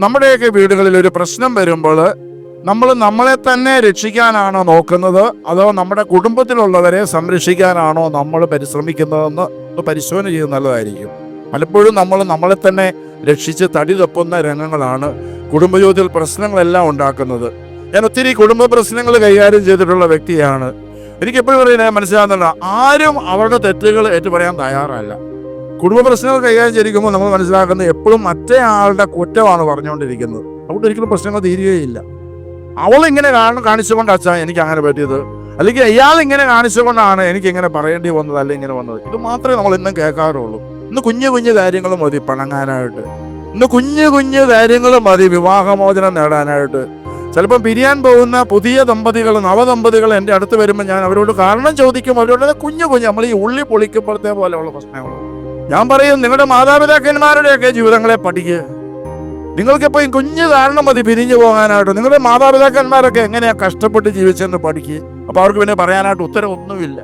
നമ്മുടെയൊക്കെ വീടുകളിൽ ഒരു പ്രശ്നം വരുമ്പോൾ നമ്മൾ നമ്മളെ തന്നെ രക്ഷിക്കാനാണോ നോക്കുന്നത്, അതോ നമ്മുടെ കുടുംബത്തിലുള്ളവരെ സംരക്ഷിക്കാനാണോ നമ്മൾ പരിശ്രമിക്കുന്നതെന്ന് ഒന്ന് പരിശോധന ചെയ്യുന്നത് നല്ലതായിരിക്കും. പലപ്പോഴും നമ്മൾ നമ്മളെ തന്നെ രക്ഷിച്ച് തടി തപ്പുന്ന രംഗങ്ങളാണ് കുടുംബജീവിതത്തിൽ പ്രശ്നങ്ങളെല്ലാം ഉണ്ടാക്കുന്നത്. ഞാൻ ഒത്തിരി കുടുംബ പ്രശ്നങ്ങൾ കൈകാര്യം ചെയ്തിട്ടുള്ള വ്യക്തിയാണ്. എനിക്കെപ്പോഴും പറയുന്നത് മനസ്സിലാകുന്നില്ല, ആരും അവരുടെ തെറ്റുകൾ ഏറ്റുപറയാൻ തയ്യാറല്ല. കുടുംബ പ്രശ്നങ്ങൾ കൈകാര്യം ചെയ്തിരിക്കുമ്പോൾ നമ്മൾ മനസ്സിലാക്കുന്നത് എപ്പോഴും മറ്റേ ആളുടെ കുറ്റമാണ് പറഞ്ഞുകൊണ്ടിരിക്കുന്നത്. അതുകൊണ്ട് ഒരിക്കലും പ്രശ്നങ്ങൾ തീരുകയില്ല. അവളിങ്ങനെ കാണിച്ചുകൊണ്ട് അച്ഛാ എനിക്ക് അങ്ങനെ പറ്റിയത്, അല്ലെങ്കിൽ ഇയാൾ ഇങ്ങനെ കാണിച്ചുകൊണ്ടാണ് എനിക്ക് ഇങ്ങനെ പറയേണ്ടി വന്നത്, അല്ലെങ്കിൽ ഇങ്ങനെ വന്നത്. ഇത് മാത്രമേ നമ്മൾ ഇന്നും കേൾക്കാറുള്ളൂ. ഇന്ന് കുഞ്ഞു കുഞ്ഞു കാര്യങ്ങൾ മതി പിണങ്ങാനായിട്ട്. ഇന്ന് കുഞ്ഞു കുഞ്ഞു കാര്യങ്ങൾ മതി വിവാഹമോചനം നേടാനായിട്ട്. ചിലപ്പോൾ പിരിയാൻ പോകുന്ന പുതിയ നവദമ്പതികൾ എൻ്റെ അടുത്ത് വരുമ്പോൾ ഞാൻ അവരോട് കാരണം ചോദിക്കും. അവരോട് കുഞ്ഞു കുഞ്ഞു നമ്മൾ ഈ ഉള്ളി പൊളിക്കുമ്പോഴത്തെ പോലെയുള്ള പ്രശ്നങ്ങൾ. ഞാൻ പറയും, നിങ്ങളുടെ മാതാപിതാക്കന്മാരുടെയൊക്കെ ജീവിതങ്ങളെ പഠിക്കുക. നിങ്ങൾക്കിപ്പോൾ ഈ കുഞ്ഞു കാരണം മതി പിരിഞ്ഞു പോകാനായിട്ട്. നിങ്ങളുടെ മാതാപിതാക്കന്മാരൊക്കെ എങ്ങനെയാണ് കഷ്ടപ്പെട്ട് ജീവിച്ചെന്ന് പഠിക്കുക. അപ്പോൾ അവർക്ക് പിന്നെ പറയാനായിട്ട് ഉത്തരം ഒന്നുമില്ല.